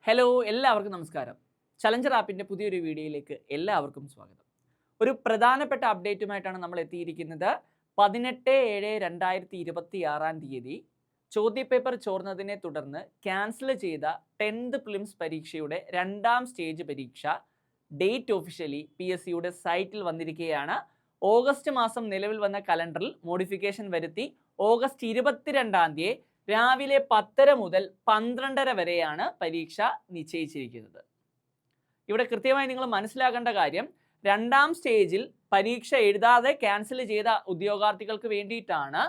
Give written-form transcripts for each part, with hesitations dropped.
Hello, എല്ലാവർക്കും നമസ്കാരം. Challenger ആപ്പിൻ്റെ പുതിയൊരു വീഡിയോയിലേക്ക് എല്ലാവർക്കും സ്വാഗതം. ഒരു പ്രധാനപ്പെട്ട അപ്ഡേറ്റുമായിട്ടാണ് നമ്മൾ എത്തിയിരിക്കുന്നത്. 18/7/2026 ചോദ്യപേപ്പർ ചോർന്നതിനെ തുടർന്ന് ക്യാൻസൽ ചെയ്ത 10th പ്രിലിംസ് പരീക്ഷയുടെ രണ്ടാം സ്റ്റേജ് പരീക്ഷ ഡേറ്റ് ഒഫീഷ്യലി PSCയുടെ സൈറ്റിൽ വന്നിരിക്കുകയാണ്. ഓഗസ്റ്റ് മാസം നിലവിൽ വന്ന കലണ്ടറിൽ മോഡിഫിക്കേഷൻ വരുത്തി ഓഗസ്റ്റ് 22 രാവിലെ 10:30 മുതൽ 12:30 വരെയാണ് പരീക്ഷ നിശ്ചയിച്ചിരിക്കുന്നത്. ഇവിടെ കൃത്യമായി നിങ്ങൾ മനസ്സിലാക്കേണ്ട കാര്യം, രണ്ടാം സ്റ്റേജിൽ പരീക്ഷ എഴുതാതെ ക്യാൻസൽ ചെയ്ത ഉദ്യോഗാർത്ഥികൾക്ക് വേണ്ടിയിട്ടാണ്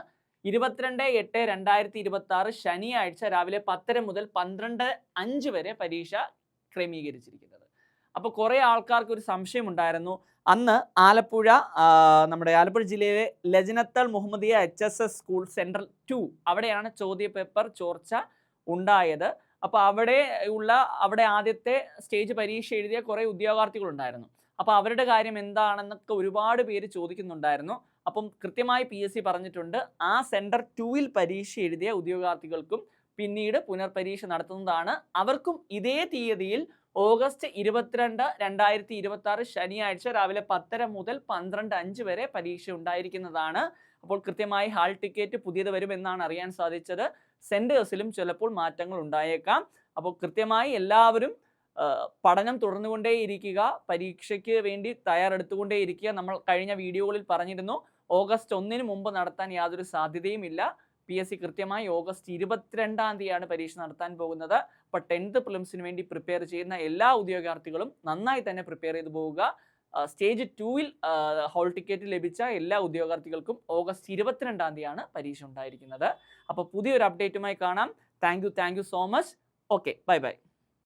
22/8/2026 ശനിയാഴ്ച രാവിലെ 10:30 മുതൽ 12:05 വരെ പരീക്ഷ ക്രമീകരിച്ചിരിക്കുന്നത്. അപ്പോൾ കുറേ ആൾക്കാർക്ക് ഒരു സംശയം ഉണ്ടായിരുന്നു. അന്ന് നമ്മുടെ ആലപ്പുഴ ജില്ലയിലെ ലജ്നത്തൽ മുഹമ്മദിയ HSS സ്കൂൾ സെൻട്രൽ 2 അവിടെയാണ് ചോദ്യപേപ്പർ ചോർച്ച ഉണ്ടായത്. അപ്പോൾ അവിടെ ആദ്യത്തെ സ്റ്റേജ് പരീക്ഷ എഴുതിയ കുറേ ഉദ്യോഗാർത്ഥികളുണ്ടായിരുന്നു. അപ്പോൾ അവരുടെ കാര്യം എന്താണെന്നൊക്കെ ഒരുപാട് പേര് ചോദിക്കുന്നുണ്ടായിരുന്നു. അപ്പം കൃത്യമായി PSC പറഞ്ഞിട്ടുണ്ട്, ആ സെൻറ്റർ 2-ൽ പരീക്ഷ എഴുതിയ ഉദ്യോഗാർത്ഥികൾക്കും പിന്നീട് പുനർപരീക്ഷ നടത്തുന്നതാണ്. അവർക്കും ഇതേ തീയതിയിൽ ഓഗസ്റ്റ് 22, 2026 ശനിയാഴ്ച രാവിലെ 10:30 മുതൽ 12:05 വരെ പരീക്ഷ ഉണ്ടായിരിക്കുന്നതാണ്. അപ്പോൾ കൃത്യമായി ഹാൾ ടിക്കറ്റ് പുതിയത് വരുമെന്നാണ് അറിയാൻ സാധിച്ചത്. സെൻറ്റേഴ്സിലും ചിലപ്പോൾ മാറ്റങ്ങൾ ഉണ്ടായേക്കാം. അപ്പോൾ കൃത്യമായി എല്ലാവരും പഠനം തുടർന്നുകൊണ്ടേയിരിക്കുക, പരീക്ഷയ്ക്ക് വേണ്ടി തയ്യാറെടുത്തുകൊണ്ടേയിരിക്കുക. നമ്മൾ കഴിഞ്ഞ വീഡിയോകളിൽ പറഞ്ഞിരുന്നു, ഓഗസ്റ്റ് 1 മുമ്പ് നടത്താൻ യാതൊരു സാധ്യതയുമില്ല. PSC കൃത്യമായി ഓഗസ്റ്റ് 22 പരീക്ഷ നടത്താൻ പോകുന്നത്. അപ്പോൾ 10th പ്രിലിംസിന് വേണ്ടി പ്രിപ്പയർ ചെയ്യുന്ന എല്ലാ ഉദ്യോഗാർത്ഥികളും നന്നായി തന്നെ പ്രിപ്പയർ ചെയ്ത് പോവുക. സ്റ്റേജ് 2-ൽ ഹോൾ ടിക്കറ്റ് ലഭിച്ച എല്ലാ ഉദ്യോഗാർത്ഥികൾക്കും ഓഗസ്റ്റ് 22 പരീക്ഷ ഉണ്ടായിരിക്കുന്നത്. അപ്പോൾ പുതിയൊരു അപ്ഡേറ്റുമായി കാണാം. Thank you so much. Okay, by.